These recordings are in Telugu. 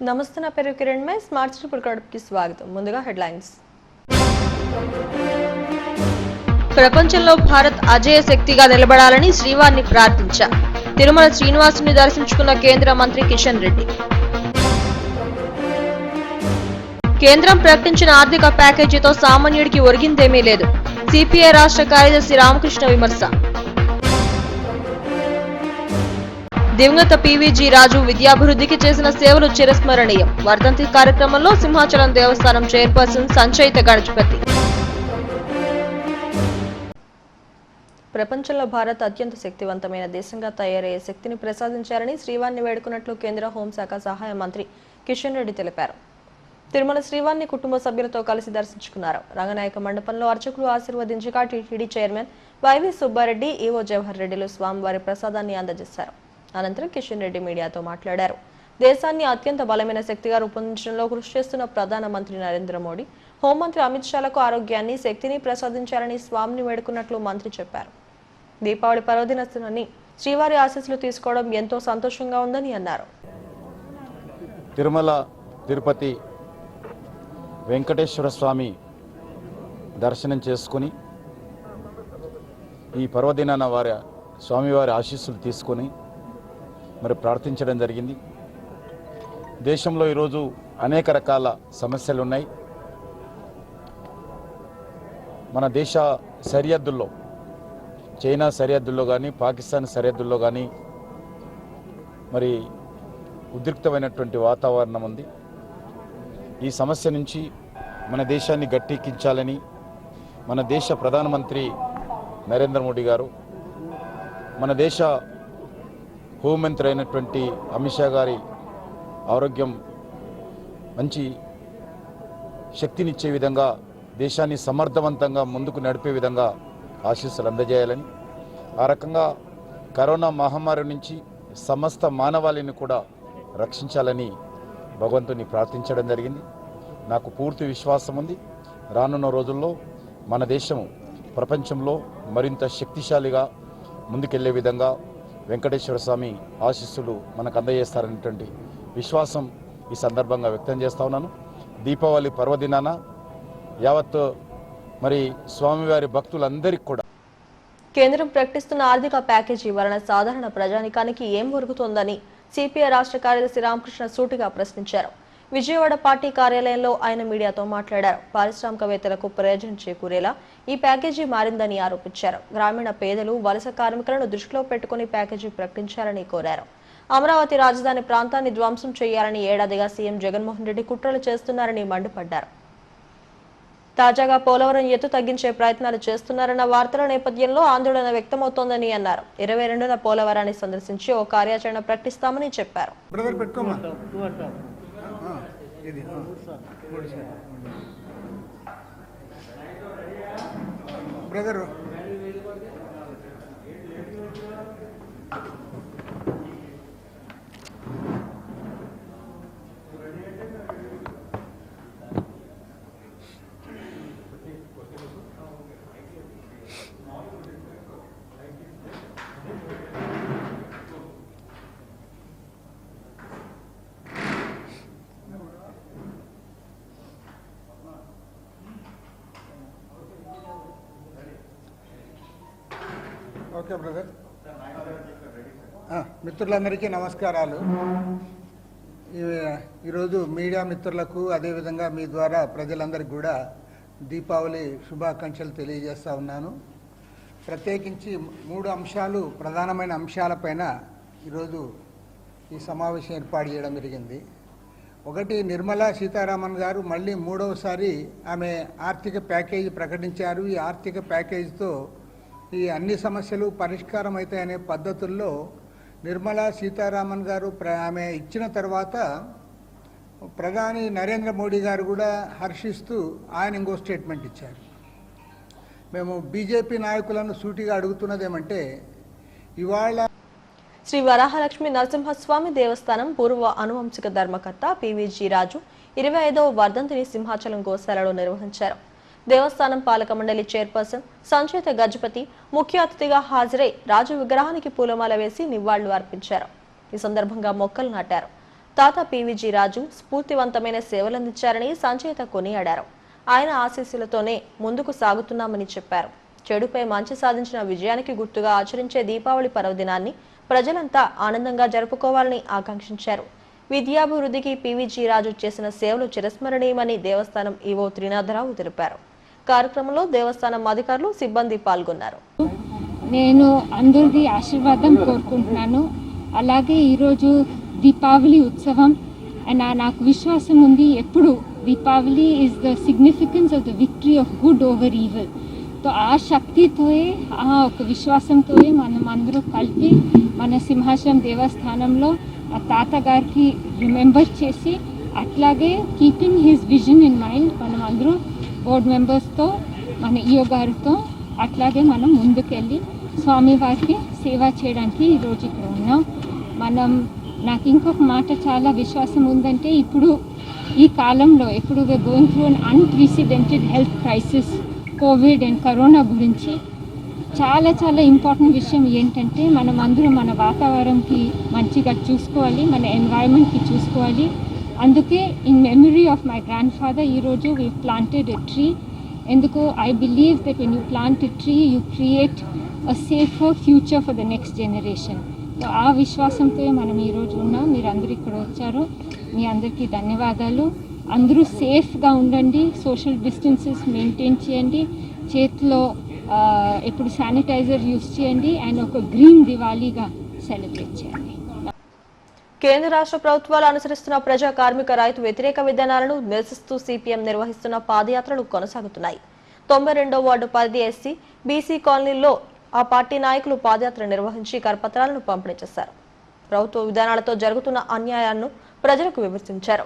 నమస్తే నా పేరు కిరణ్ మే స్మార్ట్ సిటీ పుల్కడప్కి స్వాగతం. ముందుగా హెడ్లైన్స్. ప్రపంచంలో భారత్ అజేయ శక్తిగా నిలబడాలని శ్రీవారిని ప్రార్థించారు. తిరుమల శ్రీనివాసుని దర్శించుకున్న కేంద్ర మంత్రి కిషన్ రెడ్డి. కేంద్రం ప్రకటించిన ఆర్థిక ప్యాకేజీతో సామాన్యుడికి ఒరిగిందేమీ లేదు. సిపిఐ రాష్ట్ర కార్యదర్శి రామకృష్ణ విమర్శ. దివంగత పివిజి రాజు విద్యాభివృద్ధికి చేసిన సేవలు చిరస్మరణీయం. వర్ధంతి కార్యక్రమంలో సింహాచలం దేవస్థానం చైర్పర్సన్ సంచయిత గణపతి. ప్రపంచంలో భారత్ అత్యంత శక్తివంతమైన దేశంగా తయారయ్యే శక్తిని ప్రసాదించారని శ్రీవారిని వేడుకున్నట్లు కేంద్ర హోంశాఖ సహాయ మంత్రి కిషన్ రెడ్డి తెలిపారు. తిరుమల శ్రీవారిని కుటుంబ సభ్యులతో కలిసి దర్శించుకున్నారు. రంగనాయక మండపంలో అర్చకులు ఆశీర్వదించగా TTD chairman YV Subba Reddy, EO Jawahar రెడ్డిలు స్వామివారి ప్రసాదాన్ని అందజేశారు. అనంతరం కిషన్ రెడ్డి మీడియాతో మాట్లాడారు. దేశాన్ని అత్యంత బలమైన శక్తిగా రూపొందించడంలో కృషి చేస్తున్న ప్రధానమంత్రి నరేంద్ర మోడీ, హోంమంత్రి అమిత్ షాలకు ఆరోగ్యాన్ని, శక్తిని ప్రసాదించారని స్వామిని వేడుకున్నట్లు మంత్రి చెప్పారు. దీపావళి పర్వదినాన్ని శ్రీవారి ఆశీస్సులు తీసుకోవడం ఎంతో సంతోషంగా ఉందని అన్నారు. తిరుమల తిరుపతి వెంకటేశ్వర స్వామి దర్శనం చేసుకుని ఈ పర్వదినాన స్వామివారి ఆశీస్సులు తీసుకొని మరి ప్రార్థించడం జరిగింది. దేశంలో ఈరోజు అనేక రకాల సమస్యలు ఉన్నాయి. మన దేశ సరిహద్దుల్లో, చైనా సరిహద్దుల్లో కానీ, పాకిస్తాన్ సరిహద్దుల్లో కానీ మరి ఉద్రిక్తమైనటువంటి వాతావరణం ఉంది. ఈ సమస్య నుంచి మన దేశాన్ని గట్టెక్కించాలని మన దేశ ప్రధానమంత్రి నరేంద్ర మోడీ గారు, మన దేశ హోంమంత్రి అయినటువంటి అమిత్ షా గారి ఆరోగ్యం మంచి శక్తినిచ్చే విధంగా, దేశాన్ని సమర్థవంతంగా ముందుకు నడిపే విధంగా ఆశీస్సులు అందజేయాలని, ఆ రకంగా కరోనా మహమ్మారి నుంచి సమస్త మానవాళిని కూడా రక్షించాలని భగవంతుని ప్రార్థించడం జరిగింది. నాకు పూర్తి విశ్వాసం ఉంది, రానున్న రోజుల్లో మన దేశం ప్రపంచంలో మరింత శక్తిశాలిగా ముందుకెళ్లే విధంగా వెంకటేశ్వర స్వామి ఆశీస్సులు మనకు అందజేస్తారనేటువంటి విశ్వాసం ఈ సందర్భంగా వ్యక్తం చేస్తా ఉన్నాను. దీపావళి పర్వదినాన యావత్ మరి స్వామివారి భక్తులందరికీ కూడా కేంద్రం ప్రకటిస్తున్న ఆర్థిక ప్యాకేజీ వలన సాధారణ ప్రజానికానికి ఏం ఒరుగుతోందని సిపిఐ రాష్ట్ర కార్యదర్శి రామకృష్ణ సూటిగా ప్రశ్నించారు. విజయవాడ పార్టీ కార్యాలయంలో ఆయన మీడియాతో మాట్లాడారు. పారిశ్రామికవేత్తలకు ప్రయోజనం చేకూరేలా ఈ ప్యాకేజీ మారిందని ఆరోపించారు. గ్రామీణ పేదలు, వలస కార్మికులను దృష్టిలో పెట్టుకుని ప్యాకేజీ ప్రకటించారని కోరారు. అమరావతి రాజధాని ప్రాంతాన్ని ధ్వంసం చేయాలని ఏడాదిగా సీఎం జగన్మోహన్ రెడ్డి కుట్రలు చేస్తున్నారని మండిపడ్డారు. తాజాగా పోలవరం ఎత్తు తగ్గించే ప్రయత్నాలు చేస్తున్నారన్న వార్తల నేపథ్యంలో ఆందోళన వ్యక్తమవుతోందని అన్నారు. 22న పోలవరాన్ని సందర్శించి ఓ కార్యాచరణ ప్రకటిస్తామని చెప్పారు. Okay brother. మిత్రులందరికీ నమస్కారాలు. ఈరోజు మీడియా మిత్రులకు, అదేవిధంగా మీ ద్వారా ప్రజలందరికీ కూడా దీపావళి శుభాకాంక్షలు తెలియజేస్తూ ఉన్నాను. ప్రత్యేకించి 3 అంశాలు, ప్రధానమైన అంశాలపైన ఈరోజు ఈ సమావేశం ఏర్పాటు చేయడం జరిగింది. ఒకటి, నిర్మలా సీతారామన్ గారు మళ్ళీ 3వసారి ఆమె ఆర్థిక ప్యాకేజీ ప్రకటించారు. ఈ ఆర్థిక ప్యాకేజీతో ఈ అన్ని సమస్యలు పరిష్కారం అవుతాయనే పద్ధతుల్లో నిర్మలా సీతారామన్ గారు ఆమె ఇచ్చిన తర్వాత ప్రధాని నరేంద్ర మోడీ గారు కూడా హర్షిస్తూ ఆయన ఇంకో స్టేట్మెంట్ ఇచ్చారు. మేము బీజేపీ నాయకులను సూటిగా అడుగుతున్నదేమంటే, ఇవాళ శ్రీ వరాహలక్ష్మి నరసింహస్వామి దేవస్థానం పూర్వ అనువంశిక ధర్మకర్త పివిజి రాజు 25వ వర్ధంతిని సింహాచలం గోశాలలో నిర్వహించారు. దేవస్థానం పాలక మండలి చైర్పర్సన్ సంచయిత గజపతి ముఖ్య అతిథిగా హాజరై రాజు విగ్రహానికి పూలమాల వేసి నివాళులు అర్పించారు. ఈ సందర్భంగా మొక్కలు నాటారు. తాత పివిజి రాజు స్ఫూర్తివంతమైన సేవలందించారని సంజయత కొనియాడారు. ఆయన ఆశీస్సులతోనే ముందుకు సాగుతున్నామని చెప్పారు. చెడుపై మంచి సాధించిన విజయానికి గుర్తుగా ఆచరించే దీపావళి పర్వదినాన్ని ప్రజలంతా ఆనందంగా జరుపుకోవాలని ఆకాంక్షించారు. విద్యాభివృద్ధికి పివిజి రాజు చేసిన సేవలు చిరస్మరణీయమని దేవస్థానం ఈవో త్రినాథరావు తెలిపారు. కార్యక్రమంలో దేవస్థానం అధికారులు, సిబ్బంది పాల్గొన్నారు. నేను అందరిది ఆశీర్వాదం కోరుకుంటున్నాను. అలాగే ఈరోజు దీపావళి ఉత్సవం నాకు విశ్వాసం ఉంది, ఎప్పుడు Deepavali is the significance of the victory of good over evil. So ఆ శక్తితోనే, ఆ ఒక విశ్వాసంతోనే మనం అందరూ కలిపి మన సింహాచలం దేవస్థానంలో ఆ తాతగారికి రిమెంబర్ చేసి, అట్లాగే keeping his vision in mind మనం అందరూ బోర్డ్ మెంబర్స్తో, మన ఈఓ గారితో అట్లాగే మనం ముందుకెళ్ళి స్వామివారికి సేవ చేయడానికి ఈరోజు ఇక్కడ ఉన్నాం. నాకు ఇంకొక మాట చాలా విశ్వాసం ఉందంటే, ఇప్పుడు ఈ కాలంలో ఎప్పుడు going through an unprecedented health crisis, Covid and corona గురించి చాలా చాలా ఇంపార్టెంట్ విషయం ఏంటంటే, మనం అందరూ మన వాతావరణంకి మంచిగా చూసుకోవాలి, మన ఎన్వైరన్మెంట్కి చూసుకోవాలి. అందుకే in memory of my grand father ఈరోజు వీ ప్లాంటెడ్ ఎ ట్రీ. ఎందుకు I believe that when you plant a tree you create a safer future for the next generation. So ఆ విశ్వాసంతో మనం ఈరోజు ఉన్నాం. మీరు అందరూ ఇక్కడ వచ్చారు, మీ అందరికీ ధన్యవాదాలు. అందరూ సేఫ్గా ఉండండి, సోషల్ డిస్టెన్సెస్ మెయింటైన్ చేయండి, చేతిలో ఎప్పుడు శానిటైజర్ యూజ్ చేయండి, అండ్ ఒక గ్రీన్ దివాళీగా సెలబ్రేట్ చేయండి. కేంద్ర రాష్ట్ర ప్రభుత్వాలు అనుసరిస్తున్న ప్రజా కార్మిక రైతు వ్యతిరేక విధానాలను నిరసిస్తూ సిపిఎం నిర్వహిస్తున్న పాదయాత్రలు కొనసాగుతున్నాయి. 92వ వార్డు పరిధి ఎస్సీ, బీసీ కాలనీల్లో ఆ పార్టీ నాయకులు పాదయాత్ర నిర్వహించి కరపత్రాలను పంపిణీ చేశారు. ప్రభుత్వ విధానాలతో జరుగుతున్న అన్యాయాలను ప్రజలకు విమర్శించారు.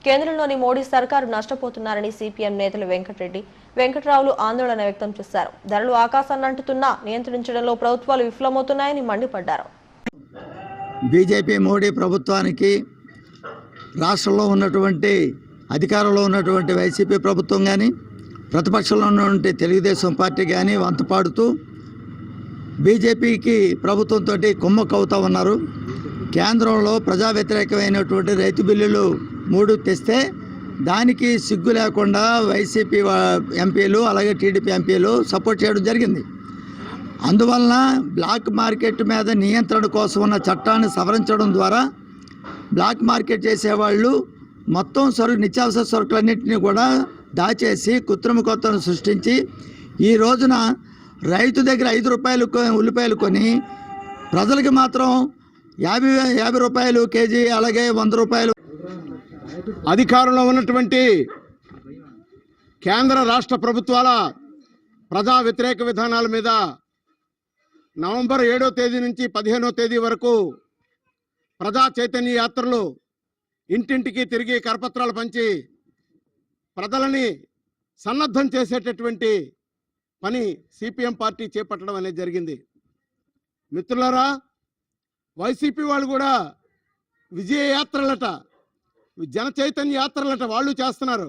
కేంద్రంలోని మోడీ సర్కారు నష్టపోతున్నారని సిపిఎం నేతలు వెంకటరెడ్డి, వెంకటరావులు ఆందోళన వ్యక్తం చేశారు. ధరలు ఆకాశాన్ని అంటుతున్నా నియంత్రించడంలో ప్రభుత్వాలు విఫలమవుతున్నాయని మండిపడ్డారు. బీజేపీ మోడీ ప్రభుత్వానికి, రాష్ట్రంలో ఉన్నటువంటి అధికారంలో ఉన్నటువంటి వైసీపీ ప్రభుత్వం కానీ, ప్రతిపక్షంలో ఉన్నటువంటి తెలుగుదేశం పార్టీ కానీ వంతపాడుతూ బీజేపీకి ప్రభుత్వంతో కుమ్మక్కవుతూ ఉన్నారు. కేంద్రంలో ప్రజా వ్యతిరేకమైనటువంటి రైతు బిల్లులు 3 తెస్తే దానికి సిగ్గు లేకుండా వైసీపీ ఎంపీలు అలాగే టీడీపీ ఎంపీలు సపోర్ట్ చేయడం జరిగింది. అందువలన బ్లాక్ మార్కెట్ మీద నియంత్రణ కోసం ఉన్న చట్టాన్ని సవరించడం ద్వారా బ్లాక్ మార్కెట్ చేసేవాళ్ళు మొత్తం నిత్యావసర సరుకులన్నింటినీ కూడా దాచేసి కృత్రిమ కొత్తను సృష్టించి ఈ రోజున రైతు దగ్గర 5 రూపాయలు ఉల్లిపాయలు కొని ప్రజలకి మాత్రం 50 రూపాయలు కేజీ, అలాగే 100 రూపాయలు. అధికారంలో ఉన్నటువంటి కేంద్ర రాష్ట్ర ప్రభుత్వాల ప్రజా వ్యతిరేక విధానాల మీద నవంబర్ 7వ తేదీ నుంచి 15వ తేదీ వరకు ప్రజా చైతన్య యాత్రలు ఇంటింటికి తిరిగి కరపత్రాలు పంచి ప్రజలని సన్నద్ధం చేసేటటువంటి పని సిపిఎం పార్టీ చేపట్టడం అనేది జరిగింది. మిత్రులారా, వైసీపీ వాళ్ళు కూడా విజయ యాత్రలట, జన చైతన్య యాత్రలట వాళ్ళు చేస్తున్నారు.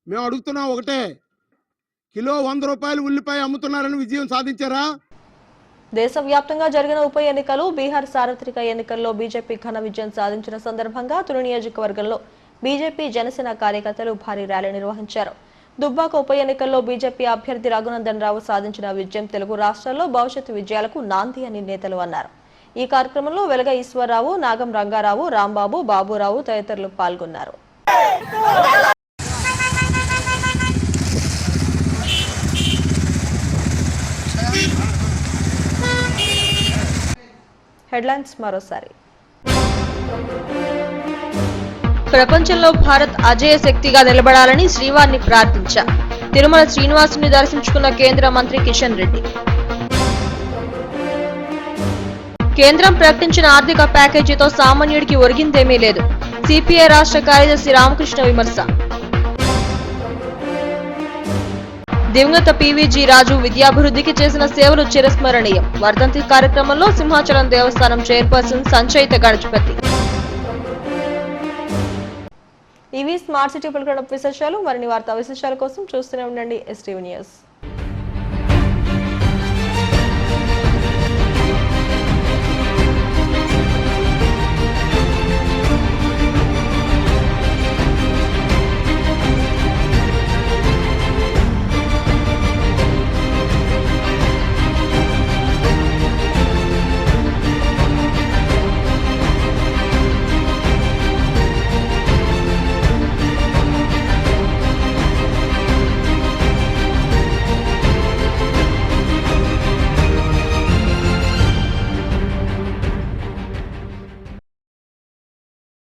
మేము అడుగుతున్నాం ఒకటే, కిలో 100 రూపాయలు ఉల్లిపాయ అమ్ముతున్నారని విజయం సాధించారా? దేశవ్యాప్తంగా జరిగిన ఉప ఎన్నికలు, బీహార్ సార్వత్రిక ఎన్నికల్లో బీజేపీ ఘన విజయం సాధించిన సందర్భంగా తుని నియోజకవర్గంలో బీజేపీ జనసేన కార్యకర్తలు భారీ ర్యాలీ నిర్వహించారు. దుబ్బాక ఉప ఎన్నికల్లో బీజేపీ అభ్యర్థి రఘునందన్ రావు సాధించిన విజయం తెలుగు రాష్ట్రాల్లో భవిష్యత్తు విజయాలకు నాంది అని నేతలు అన్నారు. ఈ కార్యక్రమంలో వెలగ ఈశ్వరరావు, నాగం రంగారావు, రాంబాబు, బాబురావు తదితరులు పాల్గొన్నారు. హెడ్లైన్స్ మరోసారి. ప్రపంచంలో భారత్ అజేయ శక్తిగా నిలబడాలని శ్రీవారిని ప్రార్థించారు. తిరుమల శ్రీనివాసుని దర్శించుకున్న కేంద్ర మంత్రి కిషన్ రెడ్డి. కేంద్రం ప్రకటించిన ఆర్థిక ప్యాకేజీతో సామాన్యుడికి ఒరిగిందేమీ లేదు. సిపిఐ రాష్ట్ర కార్యదర్శి రామకృష్ణ విమర్శ. దివంగత పివిజి రాజు విద్యాభివృద్ధికి చేసిన సేవలు చిరస్మరణీయం. వర్ధంతి కార్యక్రమంలో సింహాచలం దేవస్థానం చైర్పర్సన్ సంచయిత గణపతి. ఇవి స్మార్ట్ సిటీ పలుకడం విశేషాలు. మరిన్ని వార్తా విశేషాల కోసం చూస్తూనే ఉండండి STV న్యూస్.